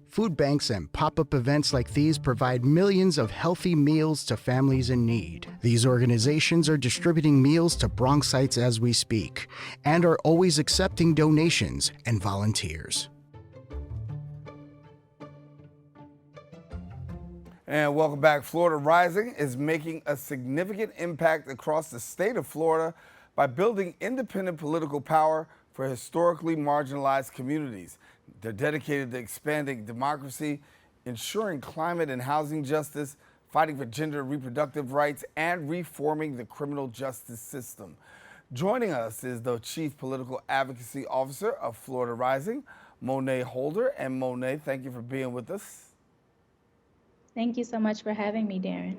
Food banks and pop-up events like these provide millions of healthy meals to families in need. These organizations are distributing meals to Bronxites as we speak and are always accepting donations and volunteers. And welcome back. Florida Rising is making a significant impact across the state of Florida by building independent political power for historically marginalized communities. They're dedicated to expanding democracy, ensuring climate and housing justice, fighting for gender and reproductive rights, and reforming the criminal justice system. Joining us is the Chief Political Advocacy Officer of Florida Rising, Moné Holder. And Moné, thank you for being with us. Thank you so much for having me, Daren.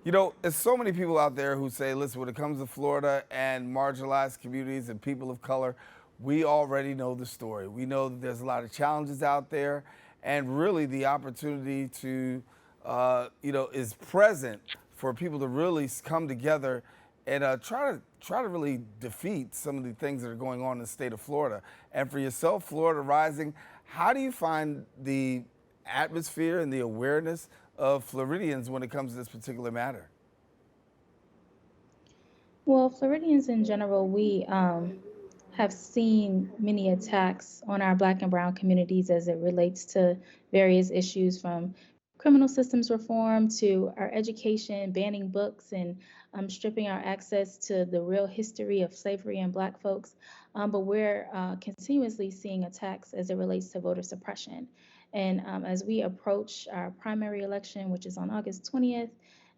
You know, there's so many people out there who say, listen, when it comes to Florida and marginalized communities and people of color, we already know the story. We know that there's a lot of challenges out there, and really the opportunity to, is present for people to really come together and try to really defeat some of the things that are going on in the state of Florida. And for yourself, Florida Rising, how do you find the atmosphere and the awareness of Floridians when it comes to this particular matter? Well, Floridians in general, we have seen many attacks on our Black and Brown communities as it relates to various issues, from criminal systems reform to our education, banning books, and stripping our access to the real history of slavery and Black folks. But we're continuously seeing attacks as it relates to voter suppression. And as we approach our primary election, which is on August 20th,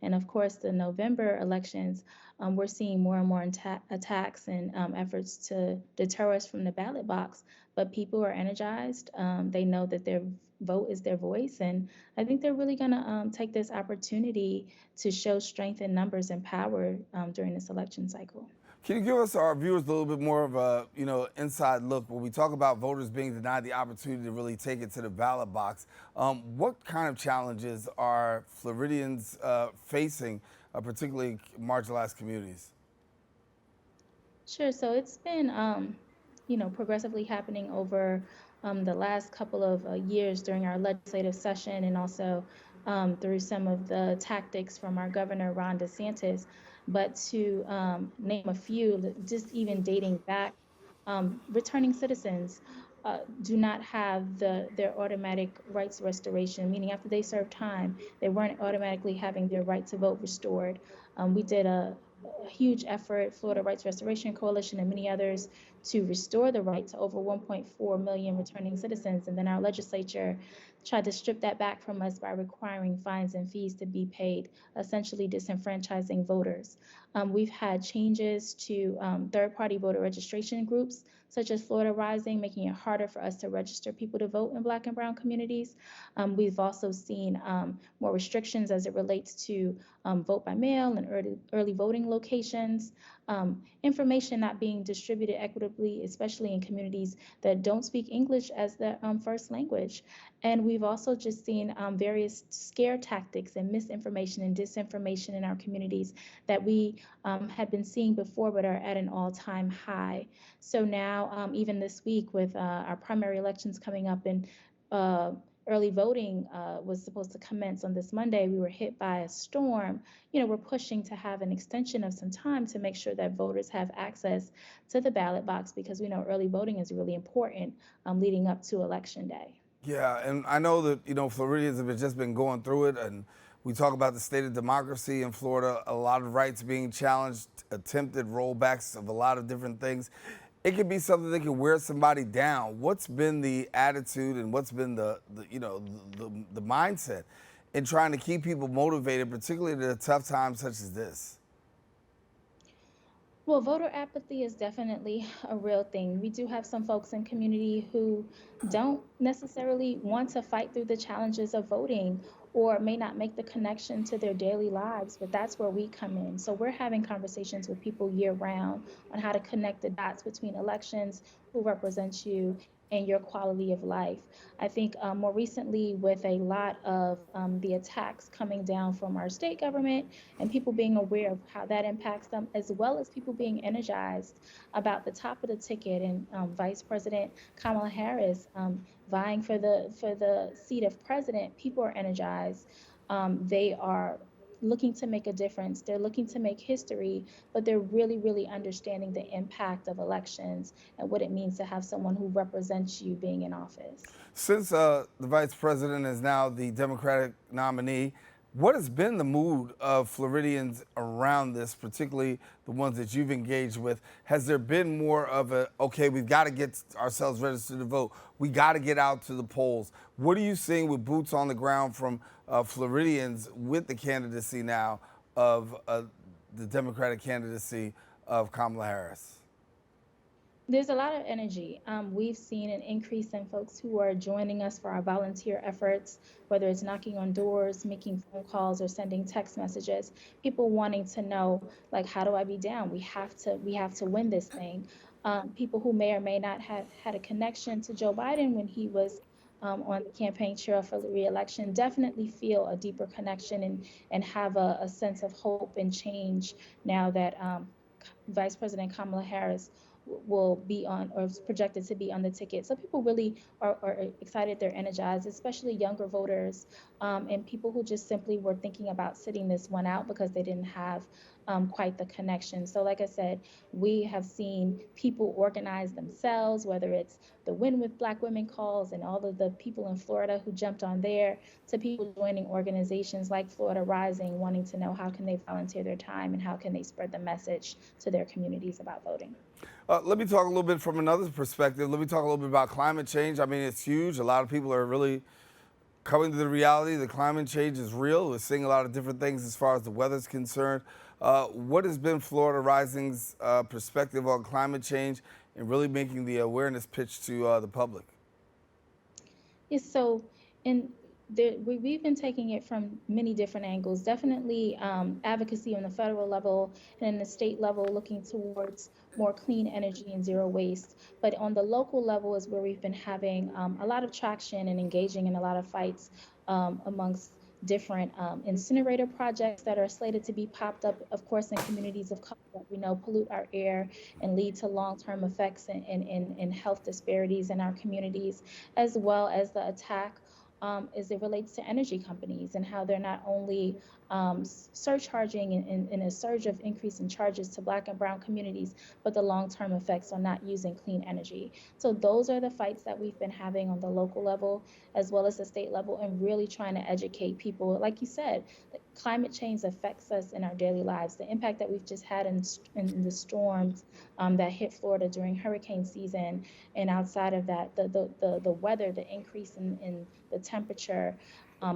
and of course the November elections, we're seeing more and more attacks and efforts to deter us from the ballot box. But people are energized. They know that their vote is their voice. And I think they're really going to take this opportunity to show strength in numbers and power during this election cycle. Can you give us, our viewers, a little bit more of a, inside look when we talk about voters being denied the opportunity to really take it to the ballot box? What kind of challenges are Floridians facing, particularly marginalized communities? Sure. So it's been, progressively happening over the last couple of years during our legislative session, and also through some of the tactics from our governor, Ron DeSantis. But to name a few, just even dating back, returning citizens do not have their automatic rights restoration, meaning after they serve time, they weren't automatically having their right to vote restored. We did a huge effort, Florida Rights Restoration Coalition and many others, to restore the right to over 1.4 million returning citizens. And then our legislature tried to strip that back from us by requiring fines and fees to be paid, essentially disenfranchising voters. We've had changes to third-party voter registration groups, such as Florida Rising, making it harder for us to register people to vote in Black and Brown communities. We've also seen more restrictions as it relates to vote by mail and early voting locations, information not being distributed equitably, especially in communities that don't speak English as their first language. And we've also just seen various scare tactics and misinformation and disinformation in our communities that we had been seeing before but are at an all-time high. So now, even this week with our primary elections coming up and early voting was supposed to commence on this Monday, we were hit by a storm. We're pushing to have an extension of some time to make sure that voters have access to the ballot box, because we know early voting is really important leading up to Election Day. Yeah, and I know that, Floridians have just been going through it, and we talk about the state of democracy in Florida, a lot of rights being challenged, attempted rollbacks of a lot of different things. It could be something that can wear somebody down. What's been the attitude and what's been the mindset in trying to keep people motivated, particularly at a tough time such as this? Well, voter apathy is definitely a real thing. We do have some folks in community who don't necessarily want to fight through the challenges of voting, or may not make the connection to their daily lives, but that's where we come in. So we're having conversations with people year round on how to connect the dots between elections, who represents you, and your quality of life. I think more recently, with a lot of the attacks coming down from our state government and people being aware of how that impacts them, as well as people being energized about the top of the ticket and Vice President Kamala Harris vying for the seat of president, people are energized. They are looking to make a difference. They're looking to make history, but they're really, really understanding the impact of elections and what it means to have someone who represents you being in office. Since the vice president is now the Democratic nominee, what has been the mood of Floridians around this, particularly the ones that you've engaged with? Has there been more of a, okay, we've got to get ourselves registered to vote, we got to get out to the polls? What are you seeing with boots on the ground from Floridians with the candidacy now of the Democratic candidacy of Kamala Harris? There's a lot of energy. We've seen an increase in folks who are joining us for our volunteer efforts, whether it's knocking on doors, making phone calls, or sending text messages. People wanting to know, like, how do I be down? We have to win this thing. People who may or may not have had a connection to Joe Biden when he was on the campaign trail for the re-election definitely feel a deeper connection and have a sense of hope and change now that Vice President Kamala Harris will be on, or is projected to be on the ticket. So people really are excited, they're energized, especially younger voters and people who just simply were thinking about sitting this one out because they didn't have quite the connection. So like I said, we have seen people organize themselves, whether it's the Win with Black Women calls and all of the people in Florida who jumped on there, to people joining organizations like Florida Rising, wanting to know how can they volunteer their time and how can they spread the message to their communities about voting. Let me talk a little bit from another perspective. Let me talk a little bit about climate change. I mean, it's huge. A lot of people are really coming to the reality that climate change is real. We're seeing a lot of different things as far as the weather's concerned. What has been Florida Rising's perspective on climate change and really making the awareness pitch to the public? Yes, so we've been taking it from many different angles. Definitely advocacy on the federal level and in the state level, looking towards more clean energy and zero waste. But on the local level is where we've been having a lot of traction and engaging in a lot of fights amongst different incinerator projects that are slated to be popped up, of course, in communities of color that we know pollute our air and lead to long-term effects in health disparities in our communities, as well as the attack as it relates to energy companies and how they're not only surcharging in a surge of increase in charges to Black and Brown communities, but the long-term effects on not using clean energy. So those are the fights that we've been having on the local level as well as the state level, and really trying to educate people. Like you said, climate change affects us in our daily lives. The impact that we've just had in the storms that hit Florida during hurricane season, and outside of that, the weather, the increase in the temperature,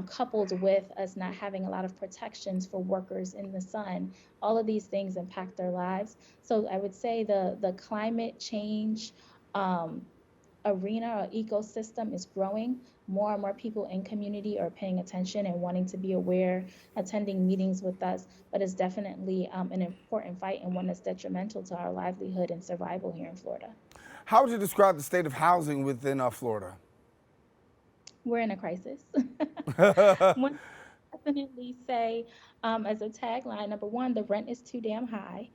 coupled with us not having a lot of protections for workers in the sun, all of these things impact their lives. So I would say the climate change arena or ecosystem is growing. More and more people in community are paying attention and wanting to be aware, attending meetings with us, but it's definitely an important fight and one that's detrimental to our livelihood and survival here in Florida. How would you describe the state of housing within Florida? We're in a crisis. One definitely say, as a tagline, number one, the rent is too damn high.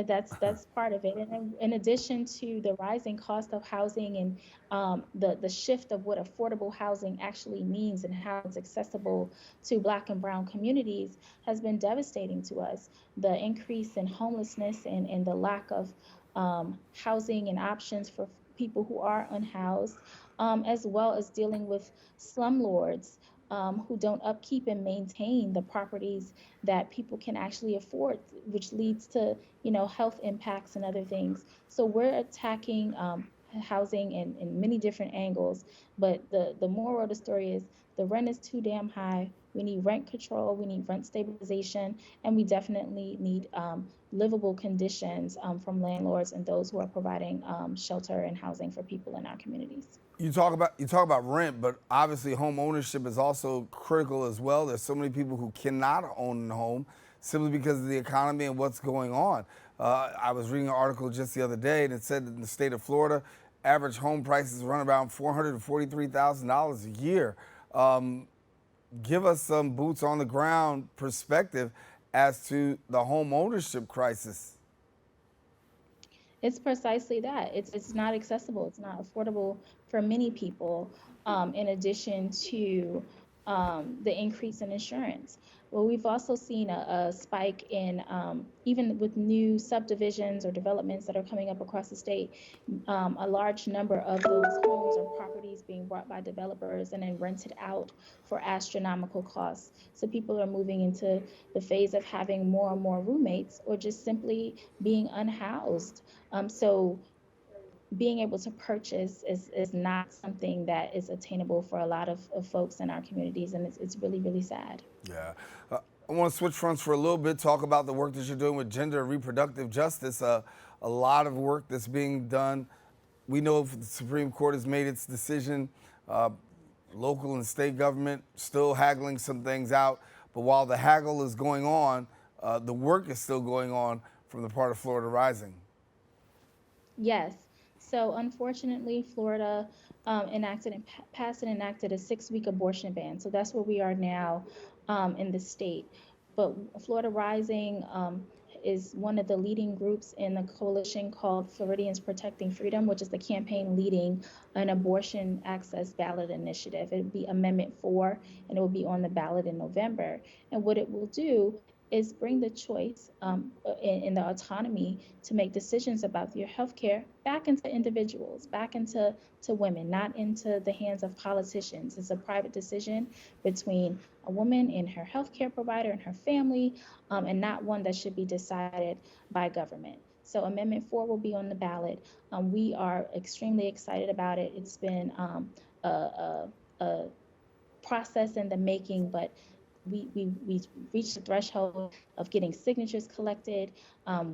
That's part of it. And in addition to the rising cost of housing and the shift of what affordable housing actually means and how it's accessible to Black and Brown communities has been devastating to us. The increase in homelessness and the lack of housing and options for people who are unhoused, as well as dealing with slumlords who don't upkeep and maintain the properties that people can actually afford, which leads to, health impacts and other things. So we're attacking housing in many different angles, but the moral of the story is the rent is too damn high. We need rent control, we need rent stabilization, and we definitely need livable conditions from landlords and those who are providing shelter and housing for people in our communities. You talk about rent, but obviously home ownership is also critical as well. There's so many people who cannot own a home simply because of the economy and what's going on. I was reading an article just the other day and it said that in the state of Florida, average home prices run around $443,000 a year. Give us some boots on the ground perspective as to the home ownership crisis. It's precisely that. It's not accessible. It's not affordable for many people. In addition to the increase in insurance. Well, we've also seen a spike in even with new subdivisions or developments that are coming up across the state. A large number of those homes or properties being bought by developers and then rented out for astronomical costs. So people are moving into the phase of having more and more roommates or just simply being unhoused. So being able to purchase is not something that is attainable for a lot of folks in our communities, and it's really, really sad. Yeah. I want to switch fronts for a little bit, talk about the work that you're doing with gender and reproductive justice. A lot of work that's being done. We know the Supreme Court has made its decision. Local and state government still haggling some things out. But while the haggle is going on, the work is still going on from the part of Florida Rising. Yes. So unfortunately, Florida passed and enacted a 6-week abortion ban. So that's where we are now in the state. But Florida Rising is one of the leading groups in the coalition called Floridians Protecting Freedom, which is the campaign leading an abortion access ballot initiative. It will be Amendment 4, and it will be on the ballot in November. And what it will do is bring the choice and the autonomy to make decisions about your health care back into individuals, back into women, not into the hands of politicians. It's a private decision between a woman and her health care provider and her family, and not one that should be decided by government. So Amendment 4 will be on the ballot. We are extremely excited about it. It's been a process in the making, but we reached the threshold of getting signatures collected.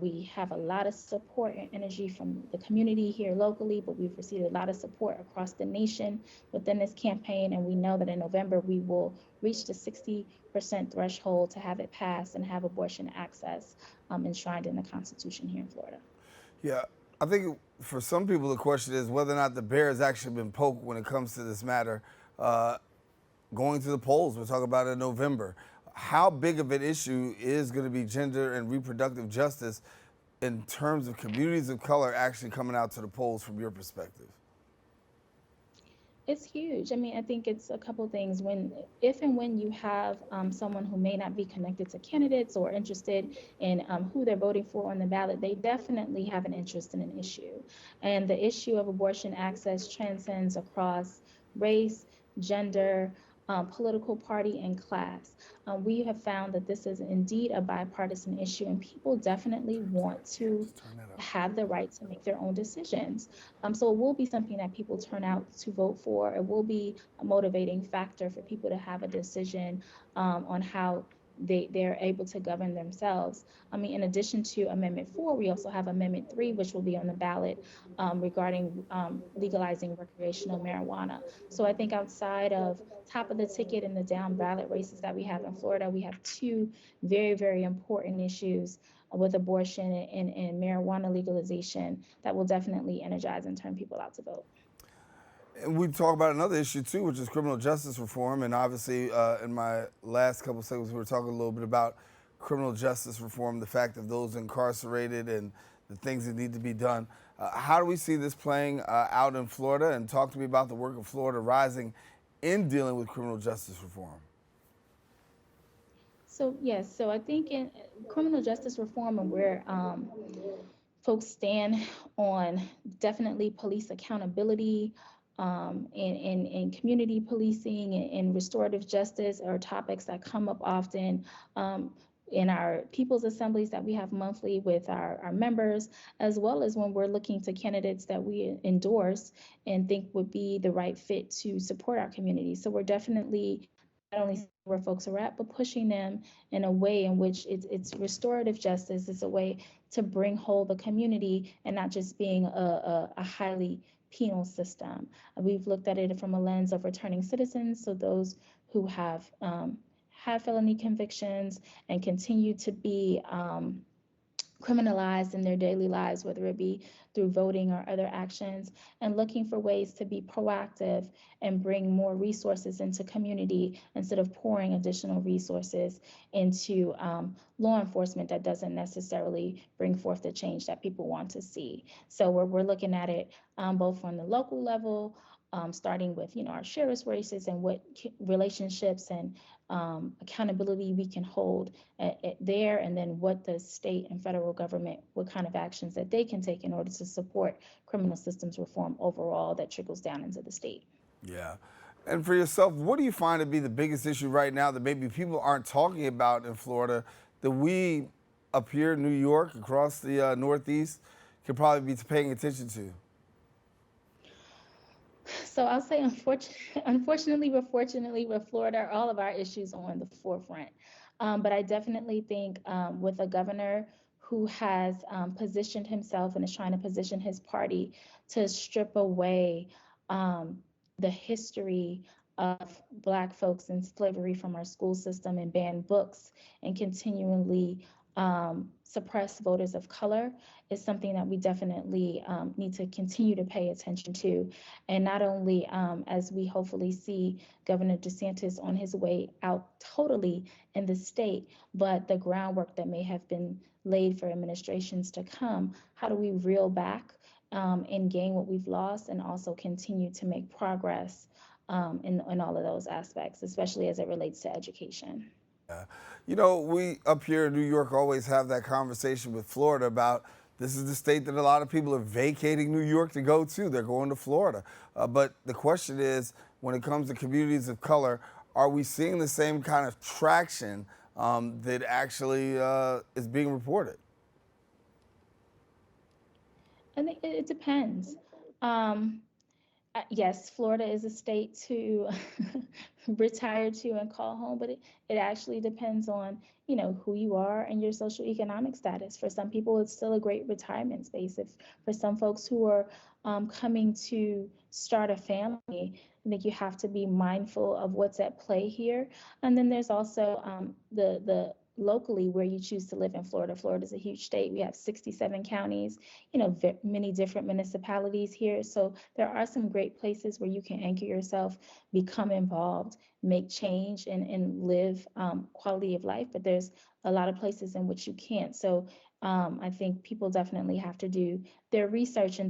We have a lot of support and energy from the community here locally, but we've received a lot of support across the nation within this campaign. And we know that in November, we will reach the 60% threshold to have it passed and have abortion access enshrined in the Constitution here in Florida. Yeah, I think for some people, the question is whether or not the bear has actually been poked when it comes to this matter. Going to the polls, we'll talk about it in November. How big of an issue is going to be gender and reproductive justice in terms of communities of color actually coming out to the polls from your perspective? It's huge. I mean, I think it's a couple things. If and when you have someone who may not be connected to candidates or interested in who they're voting for on the ballot, they definitely have an interest in an issue. And the issue of abortion access transcends across race, gender, political party, and class. We have found that this is indeed a bipartisan issue, and people definitely want to have the right to make their own decisions. So it will be something that people turn out to vote for. It will be a motivating factor for people to have a decision on how they're able to govern themselves. I mean, in addition to Amendment 4, we also have Amendment 3, which will be on the ballot regarding legalizing recreational marijuana. So I think outside of top of the ticket and the down ballot races that we have in Florida, we have two very, very important issues with abortion and marijuana legalization that will definitely energize and turn people out to vote. And we talk about another issue too, which is criminal justice reform. And obviously, in my last couple of seconds, we were talking a little bit about criminal justice reform, the fact of those incarcerated and the things that need to be done. How do we see this playing out in Florida? And talk to me about the work of Florida Rising in dealing with criminal justice reform. So yes, so I think in criminal justice reform and where folks stand on definitely police accountability, and community policing and restorative justice are topics that come up often in our people's assemblies that we have monthly with our members, as well as when we're looking to candidates that we endorse and think would be the right fit to support our community. So we're definitely not only seeing where folks are at, but pushing them in a way in which it's restorative justice. It's a way to bring whole the community and not just being a highly penal system. We've looked at it from a lens of returning citizens, so those who have had felony convictions and continue to be criminalized in their daily lives, whether it be through voting or other actions, and looking for ways to be proactive and bring more resources into community instead of pouring additional resources into law enforcement that doesn't necessarily bring forth the change that people want to see. So we're looking at it both from the local level, starting with our sheriff's races and what relationships and accountability we can hold there, and then what the state and federal government, what kind of actions that they can take in order to support criminal systems reform overall that trickles down into the state. Yeah. And for yourself, what do you find to be the biggest issue right now that maybe people aren't talking about in Florida that we up here in New York, across the Northeast, could probably be paying attention to? So I'll say, unfortunately, but fortunately, with Florida, all of our issues are on the forefront. But I definitely think with a governor who has positioned himself and is trying to position his party to strip away the history of Black folks in slavery from our school system and ban books and continually suppress voters of color is something that we definitely need to continue to pay attention to. And not only as we hopefully see Governor DeSantis on his way out totally in the state, but the groundwork that may have been laid for administrations to come, how do we reel back and gain what we've lost and also continue to make progress in all of those aspects, especially as it relates to education. You know, we up here in New York always have that conversation with Florida about this is the state that a lot of people are vacating New York to go to. They're going to Florida. But the question is, when it comes to communities of color, are we seeing the same kind of traction that actually is being reported? I think it depends. Yes, Florida is a state to retire to and call home, but it actually depends on, who you are and your socioeconomic status. For some people, it's still a great retirement space. If for some folks who are coming to start a family, I think you have to be mindful of what's at play here. And then there's also the locally where you choose to live in Florida. Florida is a huge state. We have 67 counties, many different municipalities here. So there are some great places where you can anchor yourself, become involved, make change, and live quality of life. But there's a lot of places in which you can't. So I think people definitely have to do their research and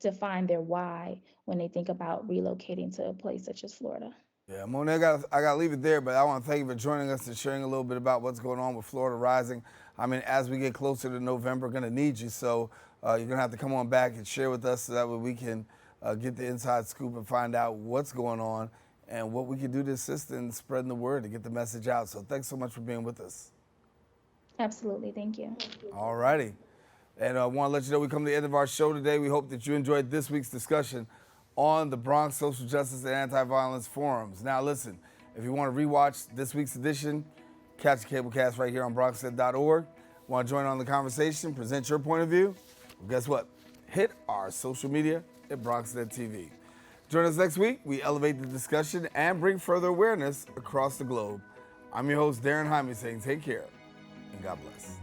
define their why when they think about relocating to a place such as Florida. Yeah, Moné, I got to leave it there, but I want to thank you for joining us and sharing a little bit about what's going on with Florida Rising. I mean, as we get closer to November, we're going to need you, so you're going to have to come on back and share with us so that way we can get the inside scoop and find out what's going on and what we can do to assist in spreading the word to get the message out. So thanks so much for being with us. Absolutely, thank you. All righty. And I want to let you know we come to the end of our show today. We hope that you enjoyed this week's discussion on the Bronx Social Justice and Anti-Violence Forums. Now listen, if you want to rewatch this week's edition, catch the cablecast right here on BronxNet.org. Want to join on the conversation, present your point of view? Well, guess what? Hit our social media at BronxNet TV. Join us next week. We elevate the discussion and bring further awareness across the globe. I'm your host, Daren Jaime, saying take care and God bless.